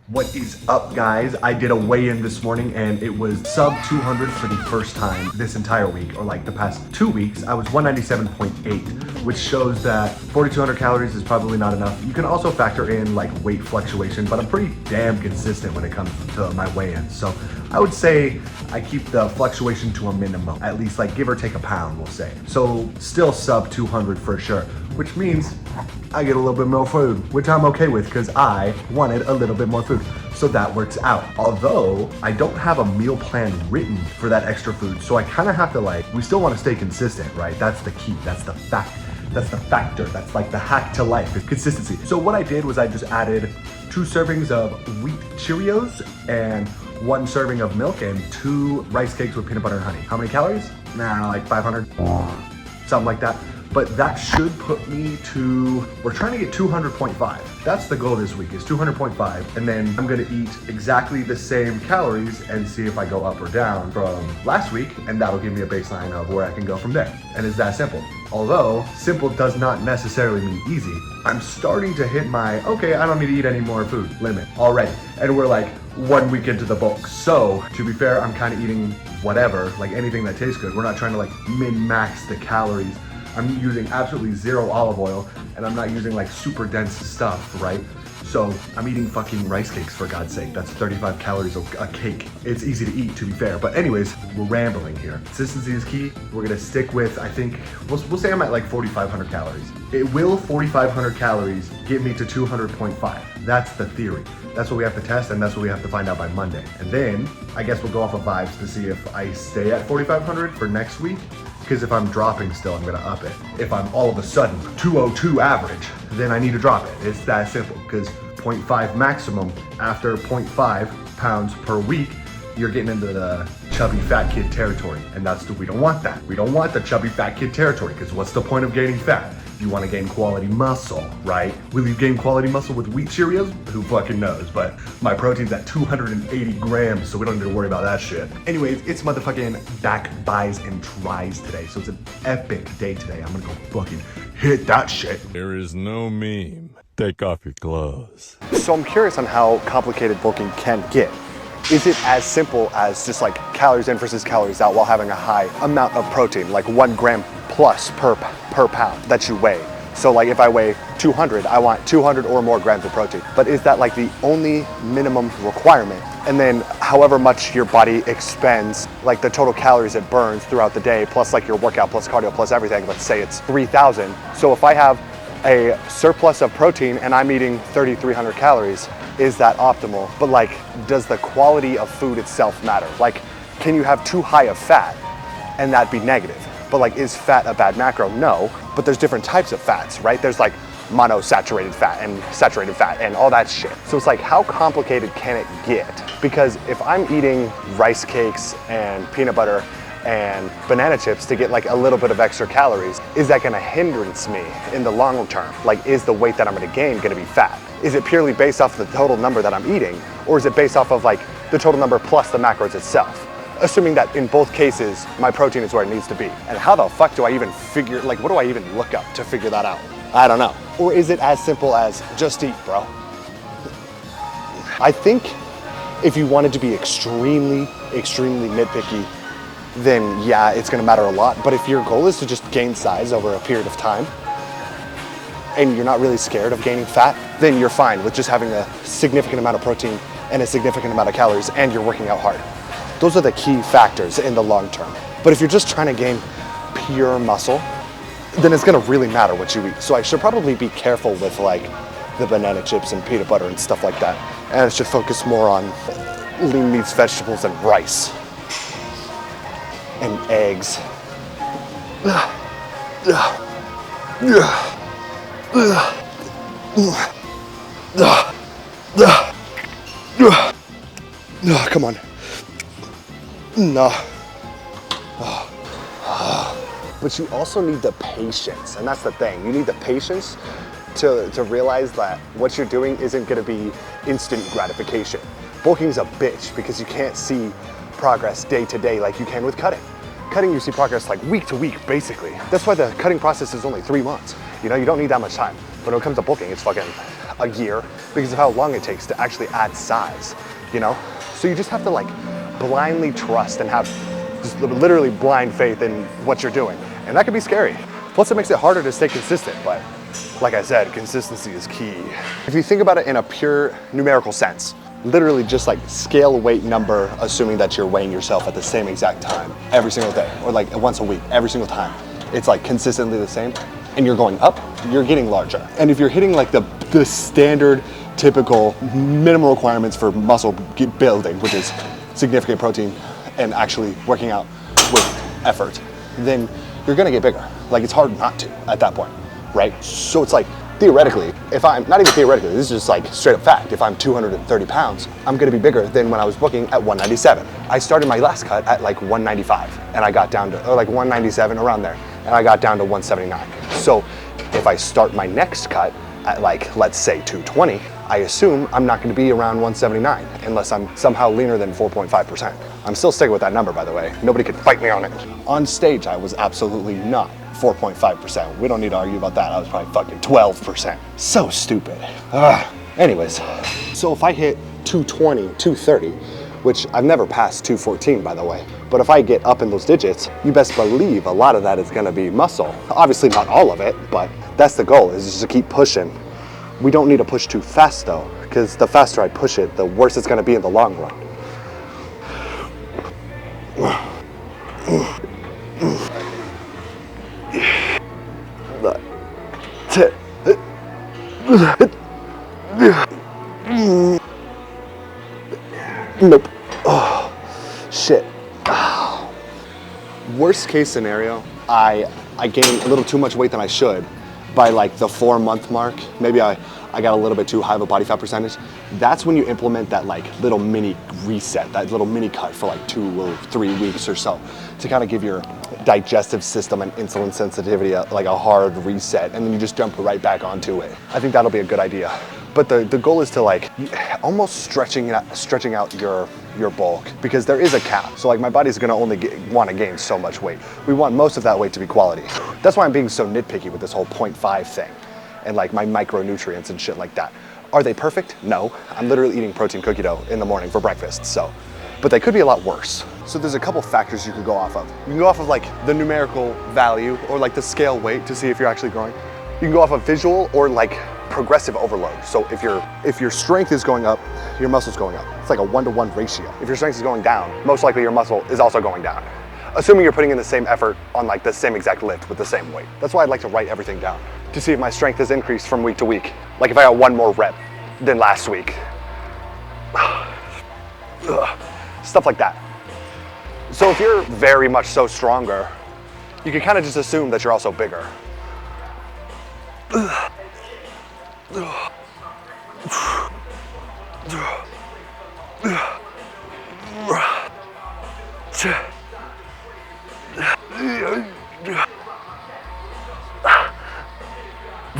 What is up, guys? I did a weigh-in this morning and it was sub 200 for the first time this entire week, or like the past 2 weeks. I was 197.8, which shows that 4,200 calories is probably not enough. You can also factor in like weight fluctuation, but I'm pretty damn consistent when it comes to my weigh-ins. So I would say I keep the fluctuation to a minimum, at least like give or take a pound, we'll say. So still sub 200 for sure, which means I get a little bit more food, which I'm okay with because I wanted a little bit more food. So that works out. Although I don't have a meal plan written for that extra food. So I kind of have to we still want to stay consistent, right? That's the key, that's the fact. That's the factor, that's like the hack to life, is consistency. So what I did was I just added 2 servings of wheat Cheerios and 1 serving of milk and 2 rice cakes with peanut butter and honey. How many calories? Nah, like 500, something like that. But that should put me to, we're trying to get 200.5. That's the goal this week, is 200.5. And then I'm gonna eat exactly the same calories and see if I go up or down from last week. And that'll give me a baseline of where I can go from there. And it's that simple. Although simple does not necessarily mean easy. I'm starting to hit my, okay, I don't need to eat any more food limit already. And we're like 1 week into the bulk. So to be fair, I'm kind of eating whatever, like anything that tastes good. We're not trying to like min-max the calories. I'm using absolutely 0 olive oil, and I'm not using like super dense stuff, right? So I'm eating fucking rice cakes, for God's sake. That's 35 calories a cake. It's easy to eat, to be fair. But anyways, we're rambling here. Consistency is key. We're gonna stick with, I think, we'll say I'm at like 4,500 calories. It will 4,500 calories get me to 200.5. That's the theory. That's what we have to test, and that's what we have to find out by Monday. And then I guess we'll go off of vibes to see if I stay at 4,500 for next week. Because if I'm dropping still, I'm gonna up it. If I'm all of a sudden 202 average, then I need to drop it. It's that simple, because 0.5 maximum after 0.5 pounds per week, you're getting into the chubby fat kid territory. And we don't want that. We don't want the chubby fat kid territory, because what's the point of gaining fat? You want to gain quality muscle, right? Will you gain quality muscle with wheat Cheerios? Who fucking knows? But my protein's at 280 grams, so we don't need to worry about that shit. Anyways, it's motherfucking back buys and tries today, so it's an epic day today. I'm gonna go fucking hit that shit. There is no meme. Take off your clothes. So I'm curious on how complicated bulking can get. Is it as simple as just like calories in versus calories out while having a high amount of protein, like 1 gram plus per pound that you weigh? So like if I weigh 200, I want 200 or more grams of protein. But is that like the only minimum requirement? And then however much your body expends, like the total calories it burns throughout the day, plus like your workout, plus cardio, plus everything, let's say it's 3,000. So if I have a surplus of protein and I'm eating 3,300 calories, is that optimal? But like, does the quality of food itself matter? Like, can you have too high of fat and that be negative? But like, is fat a bad macro? No, but there's different types of fats, right? There's like monosaturated fat and saturated fat and all that shit. So it's like, how complicated can it get? Because if I'm eating rice cakes and peanut butter and banana chips to get like a little bit of extra calories, is that gonna hindrance me in the long term? Like, is the weight that I'm gonna gain gonna be fat? Is it purely based off the total number that I'm eating? Or is it based off of like the total number plus the macros itself? Assuming that in both cases, my protein is where it needs to be. And how the fuck do I even figure, like what do I even look up to figure that out? I don't know. Or is it as simple as just eat, bro? I think if you wanted to be extremely nitpicky, then yeah, it's gonna matter a lot. But if your goal is to just gain size over a period of time, and you're not really scared of gaining fat, then you're fine with just having a significant amount of protein and a significant amount of calories, and you're working out hard. Those are the key factors in the long term. But if you're just trying to gain pure muscle, then it's gonna really matter what you eat. So I should probably be careful with like the banana chips and peanut butter and stuff like that. And I should focus more on lean meats, vegetables, and rice. And eggs. Come on. No. But you also need the patience, and that's the thing. You need the patience to realize that what you're doing isn't gonna be instant gratification. Bulking's a bitch because you can't see progress day to day like you can with cutting. Cutting, you see progress like week to week, basically. That's why the cutting process is only 3 months. You know, you don't need that much time. But when it comes to bulking, it's fucking a year because of how long it takes to actually add size, you know? So you just have to like blindly trust and have just literally blind faith in what you're doing. And that can be scary. Plus it makes it harder to stay consistent, but like I said, consistency is key. If you think about it in a pure numerical sense, literally just like scale weight number, assuming that you're weighing yourself at the same exact time every single day, or like once a week, every single time. It's like consistently the same, and you're going up, you're getting larger. And if you're hitting like the standard, typical minimum requirements for muscle building, which is significant protein and actually working out with effort, then you're gonna get bigger. Like it's hard not to at that point, right? So it's like, theoretically, if I'm, not even theoretically, this is just like straight up fact, if I'm 230 pounds, I'm gonna be bigger than when I was booking at 197. I started my last cut at like 195, and I got down to, or like 197, around there, and I got down to 179. So if I start my next cut at like, let's say 220, I assume I'm not gonna be around 179, unless I'm somehow leaner than 4.5%. I'm still sticking with that number, by the way. Nobody could fight me on it. On stage, I was absolutely not 4.5%. We don't need to argue about that. I was probably fucking 12%. So stupid. Anyways, so if I hit 220, 230, which I've never passed 214, by the way, but if I get up in those digits, you best believe a lot of that is gonna be muscle. Obviously not all of it, but that's the goal, is just to keep pushing. We don't need to push too fast though, because the faster I push it, the worse it's gonna be in the long run. Nope. Oh, shit. Oh. Worst case scenario, I gained a little too much weight than I should by like the 4-month mark. Maybe I got a little bit too high of a body fat percentage. That's when you implement that like little mini reset, that little mini cut for like 2 or 3 weeks or so to kind of give your digestive system and insulin sensitivity like a hard reset, and then you just jump right back onto it. I think that'll be a good idea. But the goal is to like almost stretching out your bulk, because there is a cap. So like my body's gonna only want to gain so much weight. We want most of that weight to be quality. That's why I'm being so nitpicky with this whole 0.5 thing and like my micronutrients and shit like that. Are they perfect? No. I'm literally eating protein cookie dough in the morning for breakfast, so. But they could be a lot worse. So there's a couple factors you could go off of. You can go off of like the numerical value or like the scale weight to see if you're actually growing. You can go off of visual or like progressive overload. So if your strength is going up, your muscle's going up. It's like a 1-to-1 ratio. If your strength is going down, most likely your muscle is also going down. Assuming you're putting in the same effort on like the same exact lift with the same weight. That's why I'd like to write everything down to see if my strength has increased from week to week. Like if I got 1 more rep than last week. Stuff like that. So if you're very much so stronger, you can kind of just assume that you're also bigger.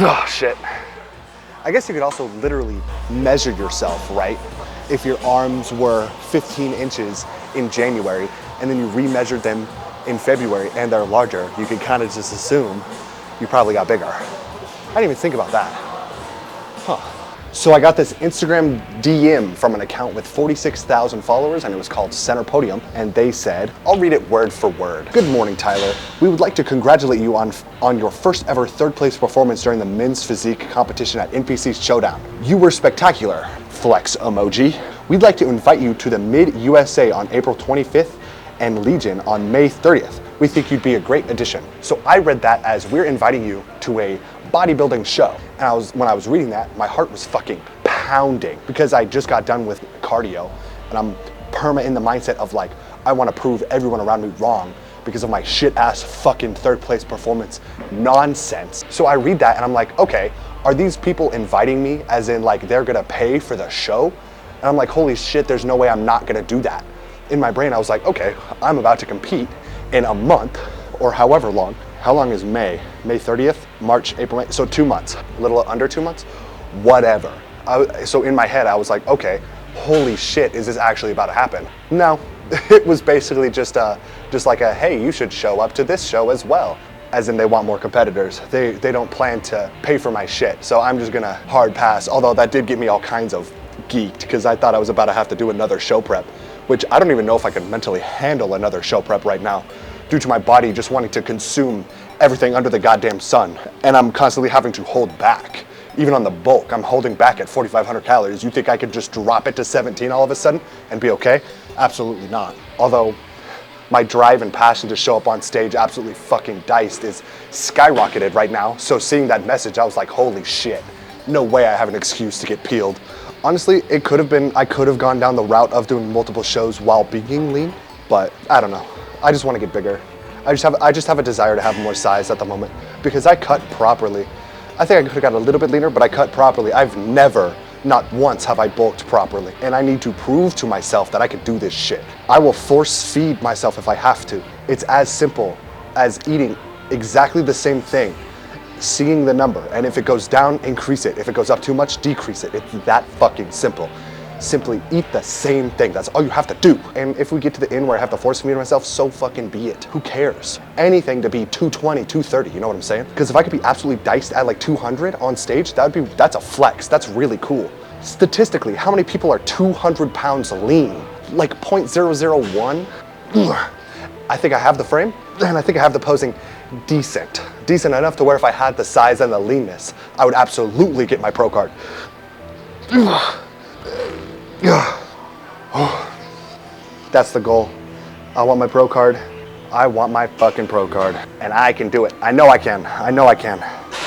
Oh shit. I guess you could also literally measure yourself, right? If your arms were 15 inches in January and then you remeasured them in February and they're larger, you could kind of just assume you probably got bigger. I didn't even think about that. Huh. So I got this Instagram DM from an account with 46,000 followers, and it was called Center Podium, and they said, I'll read it word for word. Good morning, Tyler. We would like to congratulate you on your first ever 3rd place performance during the men's physique competition at NPC's Showdown. You were spectacular. Flex emoji. We'd like to invite you to the Mid-USA on April 25th and Legion on May 30th. We think you'd be a great addition. So I read that as we're inviting you to a bodybuilding show. And when I was reading that, my heart was fucking pounding because I just got done with cardio and I'm perma in the mindset of like, I want to prove everyone around me wrong because of my shit ass fucking 3rd place performance nonsense. So I read that and I'm like, okay, are these people inviting me as in like they're gonna pay for the show? And I'm like, holy shit, there's no way I'm not gonna do that. In my brain, I was like, okay, I'm about to compete in a month or however long. How long is May? May 30th, March, April, May, so 2 months, a little under 2 months, whatever. So in my head, I was like, okay, holy shit, is this actually about to happen? No, it was basically just like a, hey, you should show up to this show as well. as in they want more competitors. They don't plan to pay for my shit. So I'm just gonna hard pass. Although that did get me all kinds of geeked because I thought I was about to have to do another show prep, which I don't even know if I can mentally handle another show prep right now due to my body just wanting to consume everything under the goddamn sun. And I'm constantly having to hold back. Even on the bulk, I'm holding back at 4,500 calories. You think I could just drop it to 17 all of a sudden and be okay? Absolutely not. Although my drive and passion to show up on stage absolutely fucking diced is skyrocketed right now. So seeing that message, I was like, holy shit, no way I have an excuse to get peeled. Honestly, it could have been, I could have gone down the route of doing multiple shows while being lean, but I don't know. I just want to get bigger. I just have a desire to have more size at the moment because I cut properly. I think I could have got a little bit leaner, but I cut properly. I've never, not once have I bulked properly. And I need to prove to myself that I can do this shit. I will force feed myself if I have to. It's as simple as eating exactly the same thing, seeing the number. And if it goes down, increase it. If it goes up too much, decrease it. It's that fucking simple. Simply eat the same thing. That's all you have to do. And if we get to the end where I have to force feed myself, so fucking be it. Who cares? Anything to be 220, 230, you know what I'm saying? Because if I could be absolutely diced at like 200 on stage, that's a flex. That's really cool. Statistically, how many people are 200 pounds lean? Like 0.001? I think I have the frame, and I think I have the posing decent. Decent enough to where if I had the size and the leanness, I would absolutely get my pro card. That's the goal. I want my pro card. I want my fucking pro card. And I can do it. I know I can. I know I can.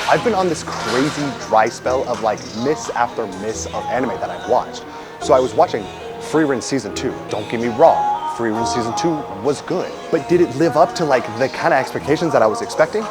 I've been on this crazy dry spell of like miss after miss of anime that I've watched. So I was watching Free Run Season 2. Don't get me wrong. Free Run Season 2 was good. But did it live up to like the kind of expectations that I was expecting?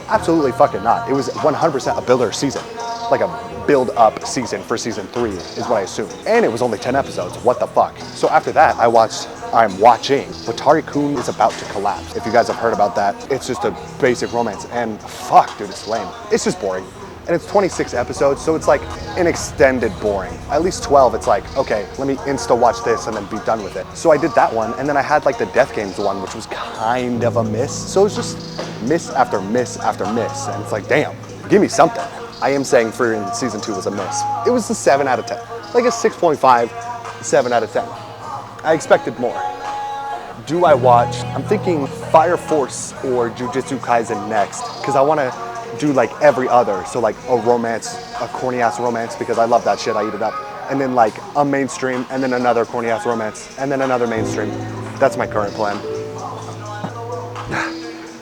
Absolutely fucking not. It was 100% a builder season. Like a build up season for season 3 is what I assumed. And it was only 10 episodes, what the fuck. So after that, I'm watching Watari-kun is about to collapse. If you guys have heard about that, it's just a basic romance and fuck dude, it's lame. It's just boring. And it's 26 episodes, so it's like an extended boring. At least 12, it's like, okay, let me insta watch this and then be done with it. So I did that one, and then I had like the Death Games one, which was kind of a miss. So it's just miss after miss after miss. And it's like, damn, give me something. I am saying Free Run Season 2 was a miss. It was a 7 out of 10. Like a 6.5, 7 out of 10. I expected more. Do I watch? I'm thinking Fire Force or Jujutsu Kaisen next, because I want to do like every other. So like a romance, a corny ass romance, because I love that shit, I eat it up. And then like a mainstream, and then another corny ass romance, and then another mainstream. That's my current plan.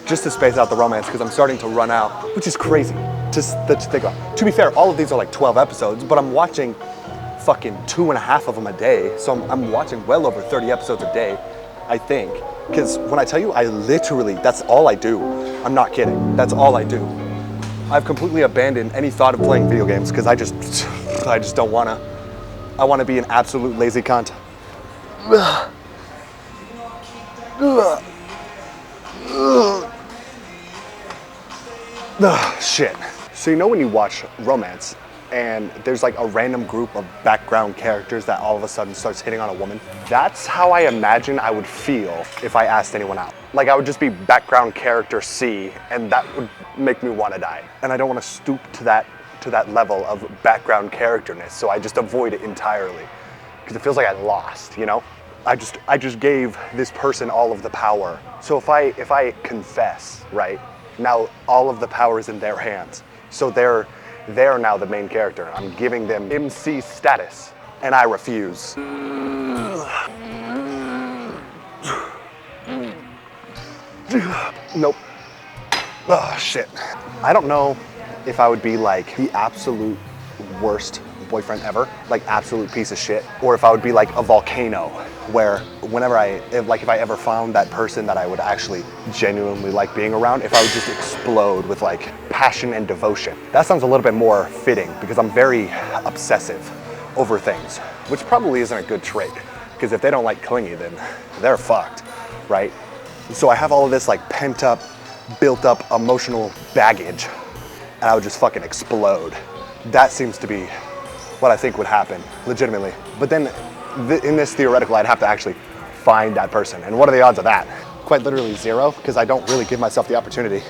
Just to space out the romance, because I'm starting to run out, which is crazy to think about. To be fair, all of these are like 12 episodes, but I'm watching fucking 2.5 of them a day. So I'm watching well over 30 episodes a day, I think. Because when I tell you, I literally, that's all I do. I'm not kidding, that's all I do. I've completely abandoned any thought of playing video games because I just don't wanna. I wanna be an absolute lazy cunt. Shit. So you know when you watch romance and there's like a random group of background characters that all of a sudden starts hitting on a woman? That's how I imagine I would feel if I asked anyone out. Like I would just be background character C, and that would make me want to die. And I don't want to stoop to that level of background characterness, so I just avoid it entirely. Because it feels like I lost, you know? I just gave this person all of the power. So if I confess, right? Now all of the power is in their hands. So they're now the main character. I'm giving them MC status, and I refuse. Nope. Oh, shit. I don't know if I would be like the absolute worst boyfriend ever, like absolute piece of shit, or if I would be like a volcano where whenever if I ever found that person that I would actually genuinely like being around, if I would just explode with like passion and devotion. That sounds a little bit more fitting because I'm very obsessive over things, which probably isn't a good trait, because if they don't like clingy, then they're fucked, right? So I have all of this like pent up, built up emotional baggage, and I would just fucking explode. That seems to be what I think would happen, legitimately. But then in this theoretical, I'd have to actually find that person. And what are the odds of that? Quite literally 0, because I don't really give myself the opportunity.